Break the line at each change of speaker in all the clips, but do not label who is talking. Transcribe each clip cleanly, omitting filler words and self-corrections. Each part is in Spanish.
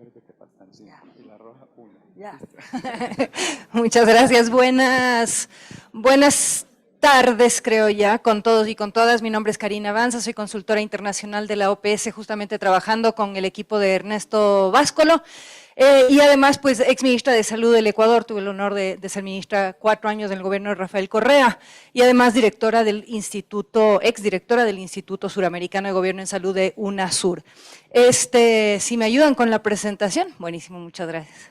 verde que faltan 5 y la roja 1.
Ya. Muchas gracias. Buenas tardes, creo ya, con todos y con todas. Mi nombre es Karina Avanza, soy consultora internacional de la OPS, justamente trabajando con el equipo de Ernesto Báscolo. Y además, pues, ex ministra de Salud del Ecuador, tuve el honor de ser ministra 4 años del gobierno de Rafael Correa, y además directora del Instituto, exdirectora del Instituto Suramericano de Gobierno en Salud de UNASUR. Si me ayudan con la presentación, buenísimo, muchas gracias.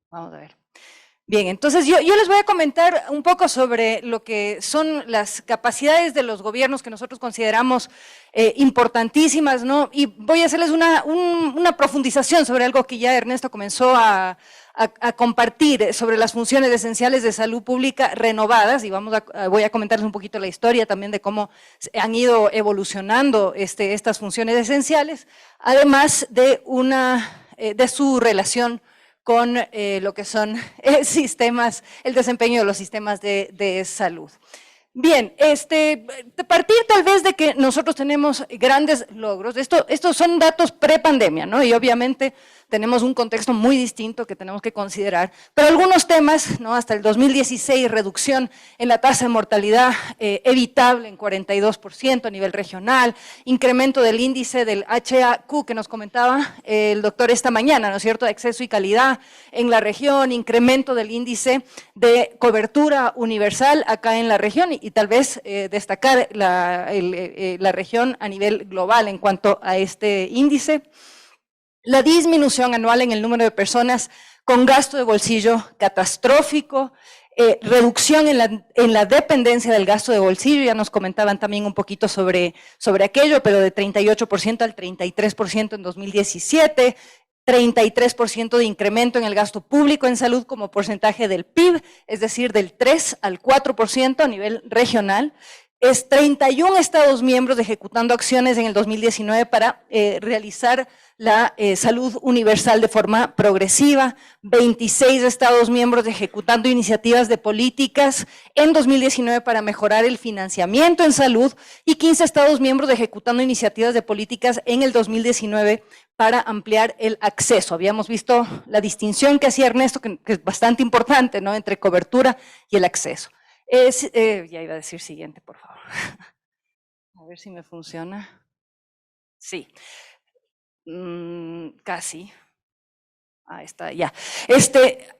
Vamos a ver. Bien, entonces yo les voy a comentar un poco sobre lo que son las capacidades de los gobiernos que nosotros consideramos importantísimas, ¿no? Y voy a hacerles una profundización sobre algo que ya Ernesto comenzó a compartir, sobre las funciones esenciales de salud pública renovadas, y voy a comentarles un poquito la historia también de cómo han ido evolucionando estas funciones esenciales, además de su relación con lo que son sistemas, el desempeño de los sistemas de salud. Bien, partir tal vez de que nosotros tenemos grandes logros, estos son datos pre-pandemia, ¿no? Y obviamente tenemos un contexto muy distinto que tenemos que considerar, pero algunos temas, ¿no? Hasta el 2016, reducción en la tasa de mortalidad evitable en 42% a nivel regional, incremento del índice del HAQ que nos comentaba el doctor esta mañana, ¿no es cierto?, de acceso y calidad en la región, incremento del índice de cobertura universal acá en la región y tal vez destacar la región a nivel global en cuanto a este índice. La disminución anual en el número de personas con gasto de bolsillo catastrófico, reducción en la dependencia del gasto de bolsillo, ya nos comentaban también un poquito sobre aquello, pero de 38% al 33% en 2017, 33% de incremento en el gasto público en salud como porcentaje del PIB, es decir, del 3 al 4% a nivel regional. 31 Estados miembros ejecutando acciones en el 2019 para realizar la salud universal de forma progresiva, 26 Estados miembros ejecutando iniciativas de políticas en 2019 para mejorar el financiamiento en salud y 15 Estados miembros ejecutando iniciativas de políticas en el 2019 para ampliar el acceso. Habíamos visto la distinción que hacía Ernesto, que es bastante importante, ¿no?, entre cobertura y el acceso. Ya iba a decir siguiente, por favor. A ver si me funciona. Sí. Casi. Ahí está, ya.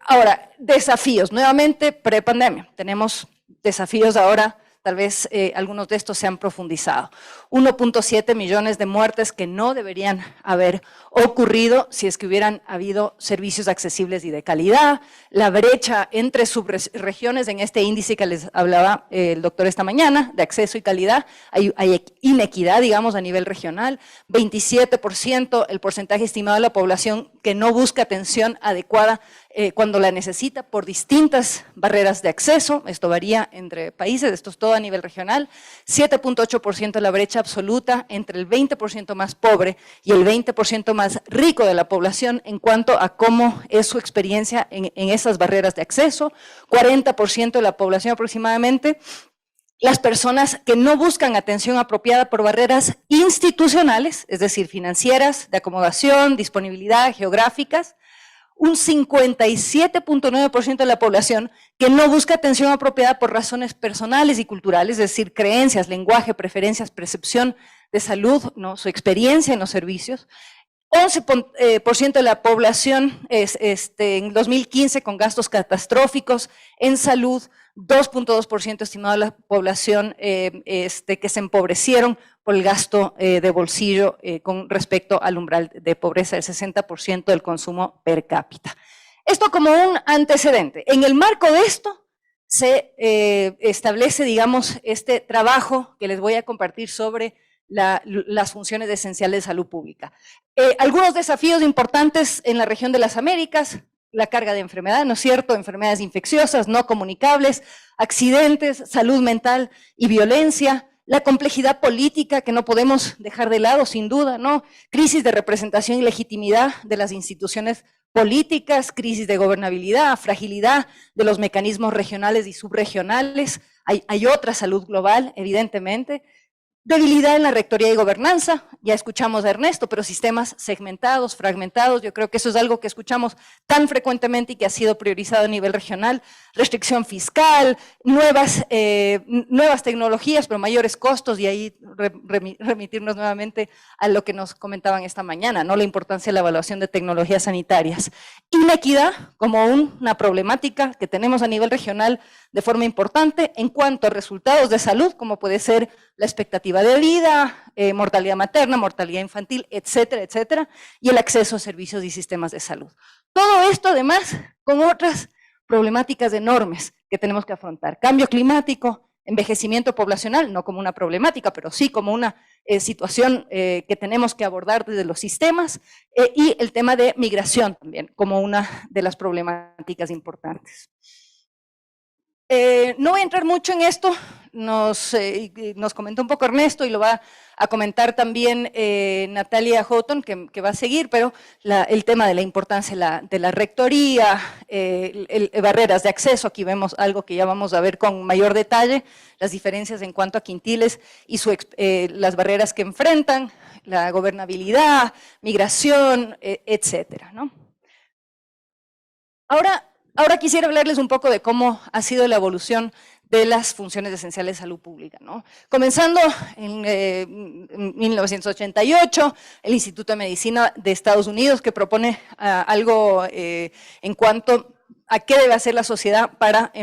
Ahora, desafíos. Nuevamente, prepandemia. Tenemos desafíos ahora. Tal vez algunos de estos se han profundizado. 1.7 millones de muertes que no deberían haber ocurrido si es que hubieran habido servicios accesibles y de calidad. La brecha entre subregiones en este índice que les hablaba el doctor esta mañana, de acceso y calidad, hay inequidad, digamos, a nivel regional. 27% el porcentaje estimado de la población que no busca atención adecuada cuando la necesita por distintas barreras de acceso. Esto varía entre países, esto es todo a nivel regional. 7.8% la brecha absoluta entre el 20% más pobre y el 20% más rico de la población en cuanto a cómo es su experiencia en esas barreras de acceso. 40% de la población aproximadamente, las personas que no buscan atención apropiada por barreras institucionales, es decir, financieras, de acomodación, disponibilidad, geográficas. Un 57.9% de la población que no busca atención apropiada por razones personales y culturales, es decir, creencias, lenguaje, preferencias, percepción de salud, ¿no?, su experiencia en los servicios. 11% de la población en 2015 con gastos catastróficos en salud, 2.2% estimado de la población que se empobrecieron por el gasto de bolsillo con respecto al umbral de pobreza del 60% del consumo per cápita. Esto como un antecedente. En el marco de esto se establece, digamos, este trabajo que les voy a compartir sobre las funciones esenciales de salud pública. Algunos desafíos importantes en la región de las Américas: la carga de enfermedad, ¿no es cierto?, enfermedades infecciosas, no comunicables, accidentes, salud mental y violencia, la complejidad política que no podemos dejar de lado, sin duda, ¿no?, crisis de representación y legitimidad de las instituciones políticas, crisis de gobernabilidad, fragilidad de los mecanismos regionales y subregionales. Hay otra salud global, evidentemente. Debilidad en la rectoría y gobernanza, ya escuchamos a Ernesto, pero sistemas segmentados, fragmentados, yo creo que eso es algo que escuchamos tan frecuentemente y que ha sido priorizado a nivel regional. Restricción fiscal, nuevas tecnologías, pero mayores costos, y ahí remitirnos nuevamente a lo que nos comentaban esta mañana, ¿no? La importancia de la evaluación de tecnologías sanitarias. Inequidad como una problemática que tenemos a nivel regional de forma importante en cuanto a resultados de salud, como puede ser la expectativa de vida, mortalidad materna, mortalidad infantil, etcétera, etcétera, y el acceso a servicios y sistemas de salud. Todo esto, además, con otras problemáticas enormes que tenemos que afrontar. Cambio climático, envejecimiento poblacional, no como una problemática, pero sí como una situación que tenemos que abordar desde los sistemas, y el tema de migración también, como una de las problemáticas importantes. No voy a entrar mucho en esto, nos comentó un poco Ernesto y lo va a comentar también Natalia Houghton, que va a seguir, pero el tema de la importancia de la rectoría, barreras de acceso, aquí vemos algo que ya vamos a ver con mayor detalle, las diferencias en cuanto a quintiles y las barreras que enfrentan, la gobernabilidad, migración, etcétera, ¿no? Ahora quisiera hablarles un poco de cómo ha sido la evolución de las funciones esenciales de salud pública, ¿no? Comenzando en 1988, el Instituto de Medicina de Estados Unidos, que propone algo en cuanto a qué debe hacer la sociedad para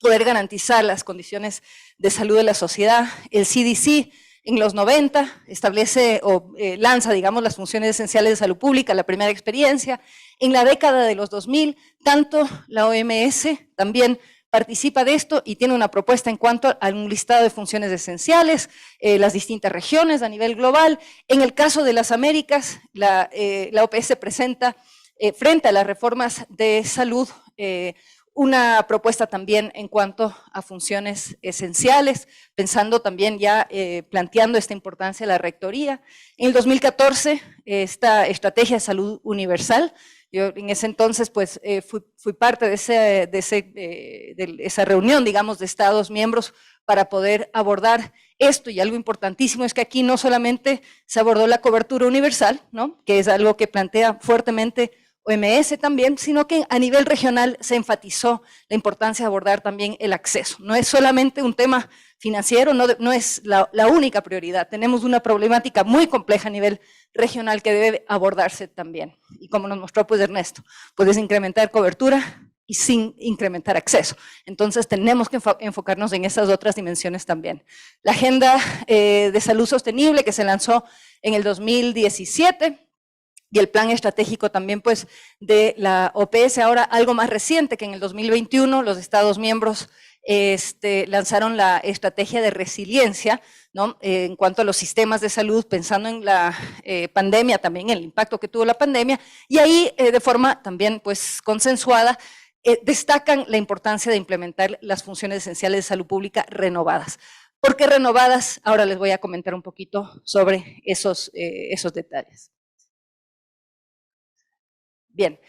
poder garantizar las condiciones de salud de la sociedad. El CDC en los 90 establece o lanza, digamos, las funciones esenciales de salud pública, la primera experiencia. En la década de los 2000, tanto la OMS también participa de esto y tiene una propuesta en cuanto a un listado de funciones esenciales, las distintas regiones a nivel global. En el caso de las Américas, la OPS presenta, frente a las reformas de salud, una propuesta también en cuanto a funciones esenciales, pensando también ya, planteando esta importancia de la rectoría. En el 2014, esta estrategia de salud universal, yo en ese entonces pues fui parte de esa reunión, digamos, de Estados miembros para poder abordar esto, y algo importantísimo es que aquí no solamente se abordó la cobertura universal, ¿no?, que es algo que plantea fuertemente OMS también, sino que a nivel regional se enfatizó la importancia de abordar también el acceso. No es solamente un tema financiero, no es la única prioridad. Tenemos una problemática muy compleja a nivel regional que debe abordarse también. Y como nos mostró pues Ernesto, puedes incrementar cobertura y sin incrementar acceso. Entonces tenemos que enfocarnos en esas otras dimensiones también. La Agenda de Salud Sostenible, que se lanzó en el 2017, y el plan estratégico también pues de la OPS, ahora algo más reciente, que en el 2021 los Estados miembros lanzaron la estrategia de resiliencia, ¿no?, en cuanto a los sistemas de salud, pensando en la pandemia, también el impacto que tuvo la pandemia, y ahí de forma también pues consensuada, destacan la importancia de implementar las funciones esenciales de salud pública renovadas. ¿Por qué renovadas? Ahora les voy a comentar un poquito sobre esos detalles. Bien,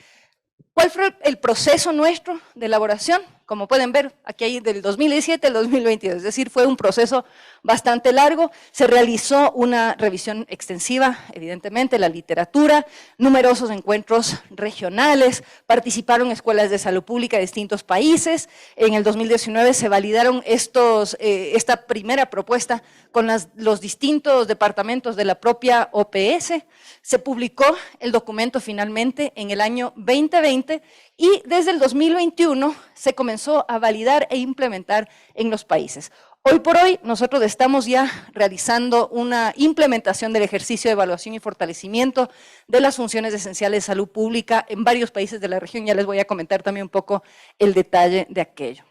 ¿cuál fue el proceso nuestro de elaboración? Como pueden ver, aquí hay del 2017 al 2022, es decir, fue un proceso bastante largo. Se realizó una revisión extensiva, evidentemente, la literatura, numerosos encuentros regionales, participaron escuelas de salud pública de distintos países. En el 2019 se validaron esta primera propuesta con los distintos departamentos de la propia OPS. Se publicó el documento finalmente en el año 2020 y desde el 2021 se comenzó a validar e implementar en los países. Hoy por hoy nosotros estamos ya realizando una implementación del ejercicio de evaluación y fortalecimiento de las funciones esenciales de salud pública en varios países de la región. Ya les voy a comentar también un poco el detalle de aquello.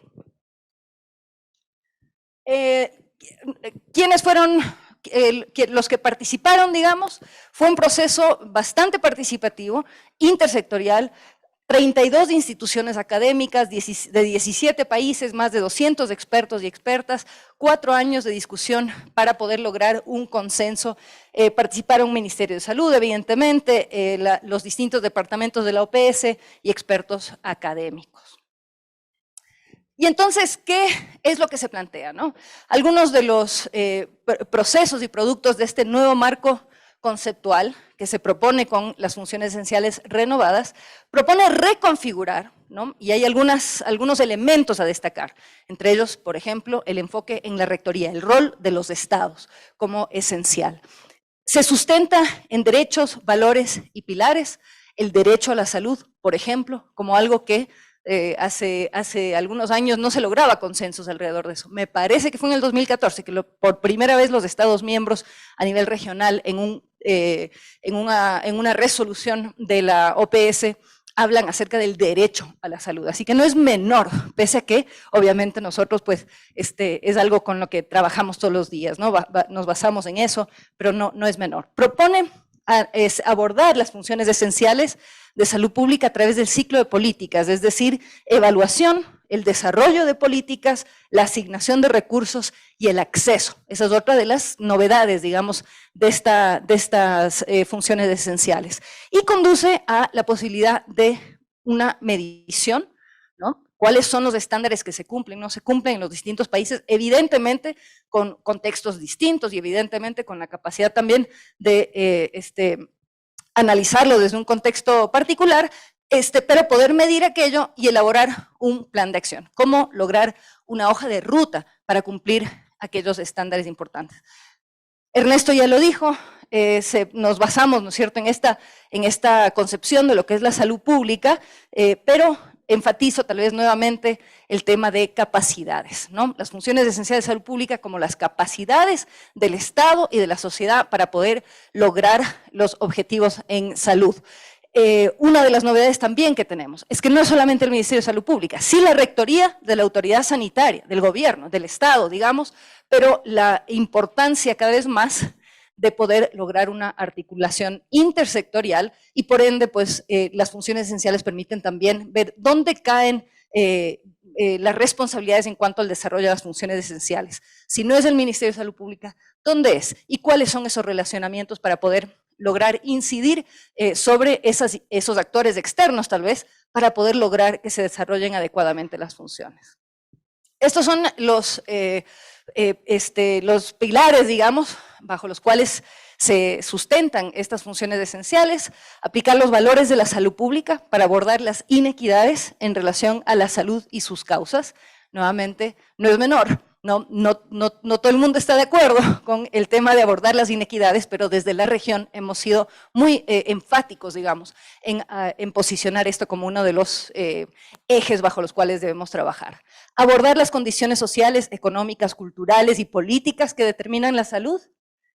¿Quiénes fueron los que participaron, digamos? Fue un proceso bastante participativo, intersectorial, 32 instituciones académicas de 17 países, más de 200 expertos y expertas, 4 años de discusión para poder lograr un consenso. Participaron Ministerio de Salud, evidentemente, los distintos departamentos de la OPS y expertos académicos. Y entonces, ¿qué es lo que se plantea, no? Algunos de los procesos y productos de este nuevo marco conceptual que se propone con las funciones esenciales renovadas, propone reconfigurar, ¿no? Y hay algunos elementos a destacar, entre ellos, por ejemplo, el enfoque en la rectoría, el rol de los estados como esencial. Se sustenta en derechos, valores y pilares, el derecho a la salud, por ejemplo, como algo que hace algunos años no se lograba consensos alrededor de eso. Me parece que fue en el 2014 que por primera vez los Estados miembros a nivel regional en una resolución de la OPS hablan acerca del derecho a la salud. Así que no es menor, pese a que obviamente nosotros pues es algo con lo que trabajamos todos los días, ¿no? Nos basamos en eso, pero no es menor. Propone es abordar las funciones esenciales de salud pública a través del ciclo de políticas, es decir, evaluación, el desarrollo de políticas, la asignación de recursos y el acceso. Esa es otra de las novedades, digamos, de estas funciones esenciales. Y conduce a la posibilidad de una medición, ¿no? ¿Cuáles son los estándares que se cumplen? No se cumplen en los distintos países, evidentemente con contextos distintos y evidentemente con la capacidad también de analizarlo desde un contexto particular, pero poder medir aquello y elaborar un plan de acción. ¿Cómo lograr una hoja de ruta para cumplir aquellos estándares importantes? Ernesto ya lo dijo, nos basamos, ¿no es cierto?, en esta concepción de lo que es la salud pública, pero enfatizo tal vez nuevamente el tema de capacidades, ¿no? Las funciones esenciales de salud pública como las capacidades del Estado y de la sociedad para poder lograr los objetivos en salud. Una de las novedades también que tenemos es que no es solamente el Ministerio de Salud Pública, sí la rectoría de la autoridad sanitaria, del gobierno, del Estado, digamos, pero la importancia cada vez más de poder lograr una articulación intersectorial y por ende, pues, las funciones esenciales permiten también ver dónde caen las responsabilidades en cuanto al desarrollo de las funciones esenciales. Si no es el Ministerio de Salud Pública, ¿dónde es? ¿Y cuáles son esos relacionamientos para poder lograr incidir sobre esos actores externos, tal vez, para poder lograr que se desarrollen adecuadamente las funciones? Estos son los pilares, digamos, bajo los cuales se sustentan estas funciones esenciales, aplicar los valores de la salud pública para abordar las inequidades en relación a la salud y sus causas. Nuevamente, no es menor, no todo el mundo está de acuerdo con el tema de abordar las inequidades, pero desde la región hemos sido muy enfáticos, digamos, en posicionar esto como uno de los ejes bajo los cuales debemos trabajar. Abordar las condiciones sociales, económicas, culturales y políticas que determinan la salud,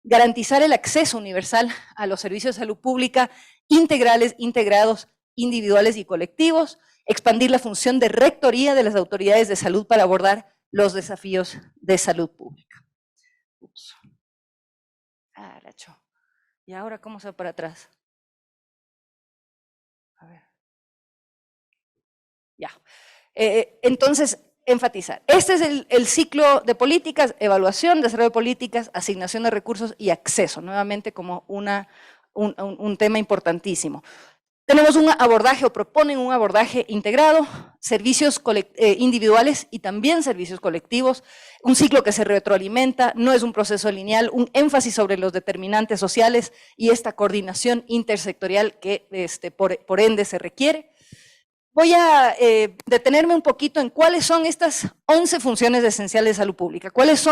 garantizar el acceso universal a los servicios de salud pública integrales, integrados, individuales y colectivos, expandir la función de rectoría de las autoridades de salud para abordar los desafíos de salud pública. Ups. ¿Y ahora cómo se va para atrás? A ver. Ya. Entonces, enfatizar. Este es el ciclo de políticas, evaluación, desarrollo de políticas, asignación de recursos y acceso, nuevamente como un tema importantísimo. Tenemos un abordaje o proponen un abordaje integrado, servicios individuales y también servicios colectivos, un ciclo que se retroalimenta, no es un proceso lineal, un énfasis sobre los determinantes sociales y esta coordinación intersectorial que por ende se requiere. Voy a detenerme un poquito en cuáles son estas 11 funciones esenciales de salud pública, cuál es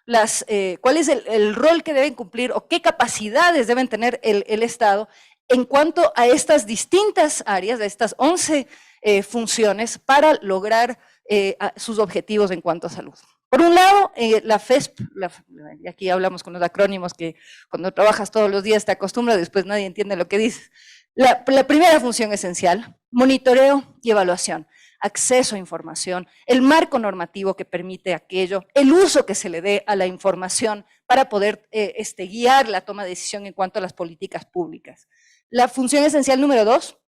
el rol que deben cumplir o qué capacidades deben tener el Estado en cuanto a estas distintas áreas, de estas 11 funciones para lograr sus objetivos en cuanto a salud. Por un lado, la FESP, y aquí hablamos con los acrónimos que cuando trabajas todos los días te acostumbras, después nadie entiende lo que dices. La primera función esencial, monitoreo y evaluación, acceso a información, el marco normativo que permite aquello, el uso que se le dé a la información para poder guiar la toma de decisión en cuanto a las políticas públicas. La función esencial número 2,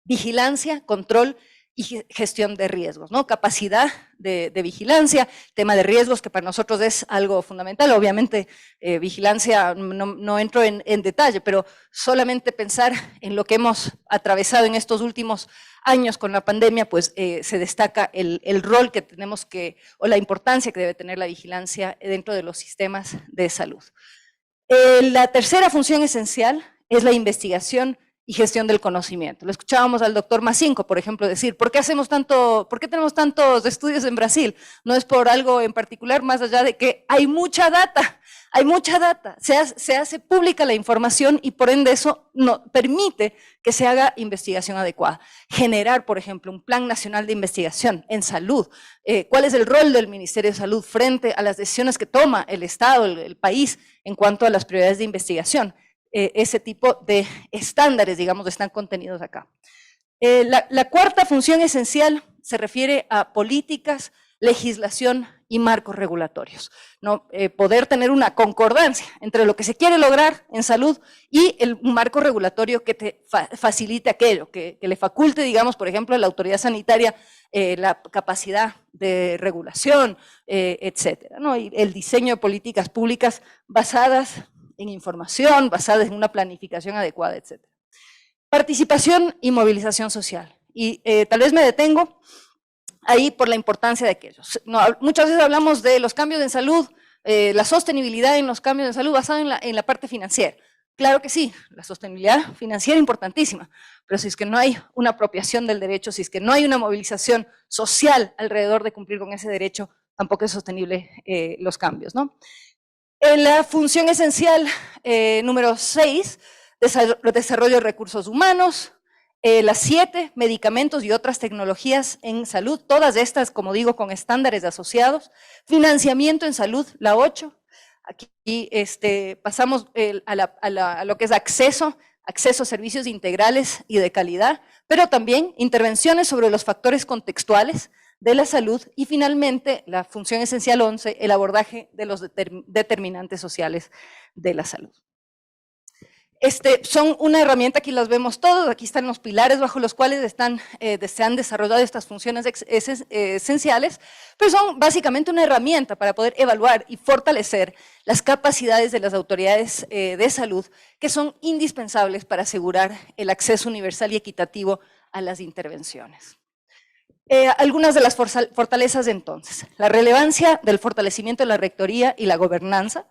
vigilancia, control y gestión de riesgos, ¿no? Capacidad de vigilancia, tema de riesgos que para nosotros es algo fundamental. Obviamente, vigilancia, no entro en detalle, pero solamente pensar en lo que hemos atravesado en estos últimos años con la pandemia, pues se destaca el rol que tenemos o la importancia que debe tener la vigilancia dentro de los sistemas de salud. La tercera función esencial es la investigación y gestión del conocimiento. Lo escuchábamos al doctor Macinco, por ejemplo, decir, ¿por qué tenemos tantos estudios en Brasil? No es por algo en particular, más allá de que hay mucha data, se hace pública la información y por ende eso permite que se haga investigación adecuada. Generar, por ejemplo, un plan nacional de investigación en salud. ¿Cuál es el rol del Ministerio de Salud frente a las decisiones que toma el Estado, el país, en cuanto a las prioridades de investigación? Ese tipo de estándares, digamos, están contenidos acá. La cuarta función esencial se refiere a políticas, legislación y marcos regulatorios, ¿no? Poder tener una concordancia entre lo que se quiere lograr en salud y un marco regulatorio que te facilite aquello, que le faculte, digamos, por ejemplo, a la autoridad sanitaria la capacidad de regulación, etcétera, ¿no? Y el diseño de políticas públicas basadas en información, basadas en una planificación adecuada, etc. Participación y movilización social. Y tal vez me detengo ahí por la importancia de aquellos. Muchas veces hablamos de los cambios en salud, la sostenibilidad en los cambios en salud basada en la parte financiera. Claro que sí, la sostenibilidad financiera es importantísima, pero si es que no hay una apropiación del derecho, si es que no hay una movilización social alrededor de cumplir con ese derecho, tampoco es sostenible los cambios, ¿no? La función esencial número 6, desarrollo de recursos humanos. Las 7, medicamentos y otras tecnologías en salud, todas estas, como digo, con estándares asociados. Financiamiento en salud, la 8. Aquí pasamos a lo que es acceso a servicios integrales y de calidad, pero también intervenciones sobre los factores contextuales de la salud y finalmente la función esencial 11, el abordaje de los determinantes sociales de la salud. Son una herramienta, aquí las vemos todos, aquí están los pilares bajo los cuales se han desarrollado estas funciones esenciales, pero son básicamente una herramienta para poder evaluar y fortalecer las capacidades de las autoridades de salud que son indispensables para asegurar el acceso universal y equitativo a las intervenciones. Algunas de las fortalezas entonces, la relevancia del fortalecimiento de la rectoría y la gobernanza,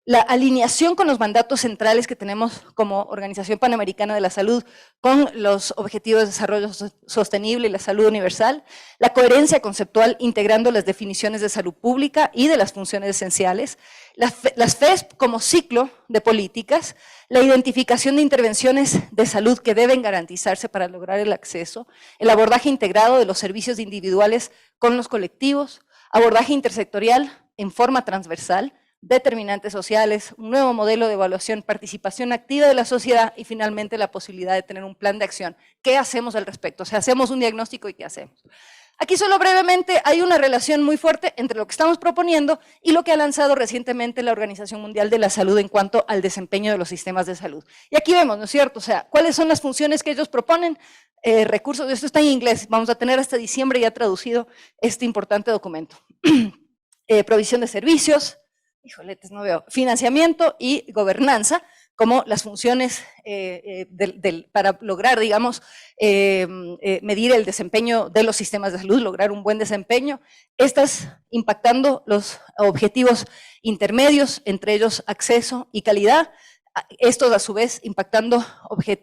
la alineación con los mandatos centrales que tenemos como Organización Panamericana de la Salud con los Objetivos de Desarrollo Sostenible y la Salud Universal, la coherencia conceptual integrando las definiciones de salud pública y de las funciones esenciales, las FESP como ciclo de políticas, la identificación de intervenciones de salud que deben garantizarse para lograr el acceso, el abordaje integrado de los servicios individuales con los colectivos, abordaje intersectorial en forma transversal, determinantes sociales, un nuevo modelo de evaluación, participación activa de la sociedad y finalmente la posibilidad de tener un plan de acción. ¿Qué hacemos al respecto? O sea, hacemos un diagnóstico y ¿qué hacemos? Aquí solo brevemente hay una relación muy fuerte entre lo que estamos proponiendo y lo que ha lanzado recientemente la Organización Mundial de la Salud en cuanto al desempeño de los sistemas de salud. Y aquí vemos, ¿no es cierto? O sea, ¿cuáles son las funciones que ellos proponen? Recursos, esto está en inglés, vamos a tener hasta diciembre ya traducido este importante documento. Provisión de servicios, híjoletes, no veo, financiamiento y gobernanza como las funciones para lograr, digamos, medir el desempeño de los sistemas de salud, lograr un buen desempeño, estas impactando los objetivos intermedios, entre ellos acceso y calidad, estos a su vez impactando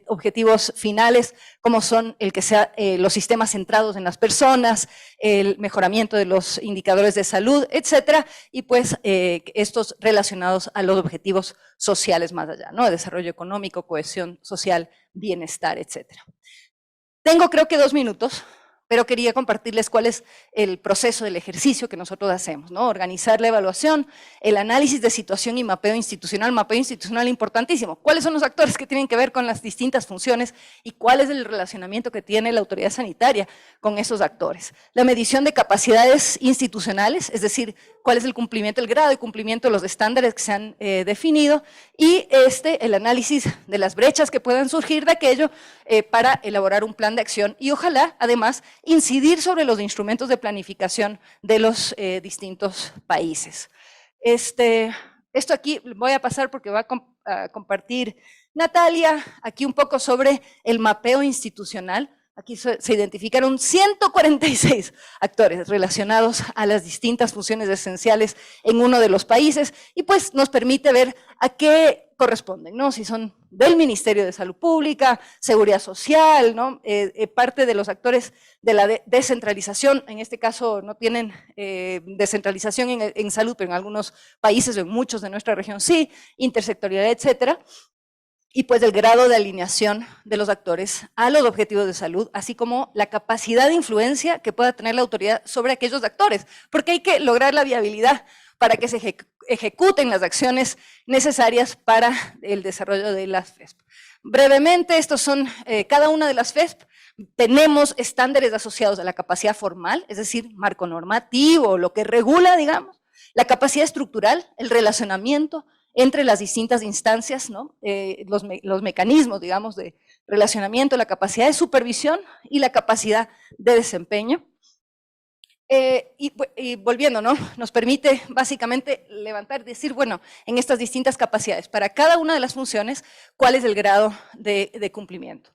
objetivos finales como son el que sea los sistemas centrados en las personas, el mejoramiento de los indicadores de salud, etcétera, y pues estos relacionados a los objetivos sociales más allá, ¿no? Desarrollo económico, cohesión social, bienestar, etcétera. Tengo creo que 2 minutos, pero quería compartirles cuál es el proceso del ejercicio que nosotros hacemos, ¿no? Organizar la evaluación, el análisis de situación y mapeo institucional importantísimo. ¿Cuáles son los actores que tienen que ver con las distintas funciones y cuál es el relacionamiento que tiene la autoridad sanitaria con esos actores? La medición de capacidades institucionales, es decir, cuál es el cumplimiento, el grado de cumplimiento de los estándares que se han definido y el análisis de las brechas que puedan surgir de aquello para elaborar un plan de acción y ojalá, además, incidir sobre los instrumentos de planificación de los distintos países. Esto aquí voy a pasar porque va a compartir Natalia, aquí un poco sobre el mapeo institucional. Aquí se identificaron 146 actores relacionados a las distintas funciones esenciales en uno de los países y pues nos permite ver a qué corresponden, ¿no? Si son del Ministerio de Salud Pública, Seguridad Social, ¿no? Parte de los actores de la descentralización, en este caso no tienen descentralización en salud, pero en algunos países, en muchos de nuestra región sí, intersectorialidad, etcétera. Y pues el grado de alineación de los actores a los objetivos de salud, así como la capacidad de influencia que pueda tener la autoridad sobre aquellos actores, porque hay que lograr la viabilidad para que se ejecuten las acciones necesarias para el desarrollo de las FESP. Brevemente, estos son cada una de las FESP. Tenemos estándares asociados a la capacidad formal, es decir, marco normativo, lo que regula, digamos, la capacidad estructural, el relacionamiento entre las distintas instancias, ¿no? Los mecanismos, digamos, de relacionamiento, la capacidad de supervisión y la capacidad de desempeño. Y volviendo, ¿no? Nos permite básicamente levantar, decir, bueno, en estas distintas capacidades, para cada una de las funciones, ¿cuál es el grado de cumplimiento?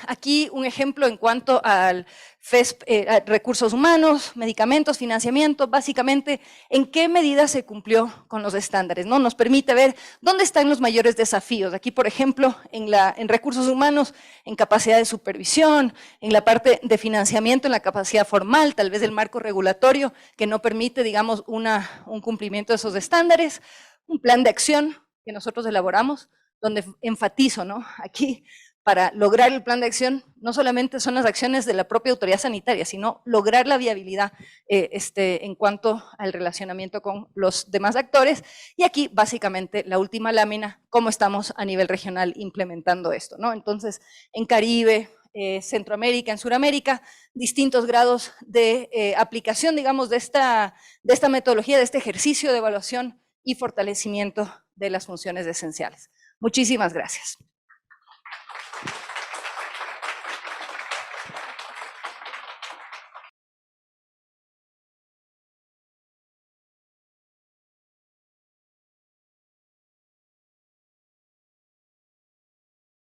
Aquí un ejemplo en cuanto al FESP, a recursos humanos, medicamentos, financiamiento, básicamente en qué medida se cumplió con los estándares, ¿no? Nos permite ver dónde están los mayores desafíos. Aquí, por ejemplo, en recursos humanos, en capacidad de supervisión, en la parte de financiamiento, en la capacidad formal, tal vez el marco regulatorio que no permite, digamos, un cumplimiento de esos estándares, un plan de acción que nosotros elaboramos, donde enfatizo, ¿no? Aquí, para lograr el plan de acción, no solamente son las acciones de la propia autoridad sanitaria, sino lograr la viabilidad en cuanto al relacionamiento con los demás actores. Y aquí, básicamente, la última lámina, cómo estamos a nivel regional implementando esto, ¿no? Entonces, en Caribe, Centroamérica, en Sudamérica, distintos grados de aplicación, digamos, de esta metodología, de este ejercicio de evaluación y fortalecimiento de las funciones esenciales. Muchísimas gracias.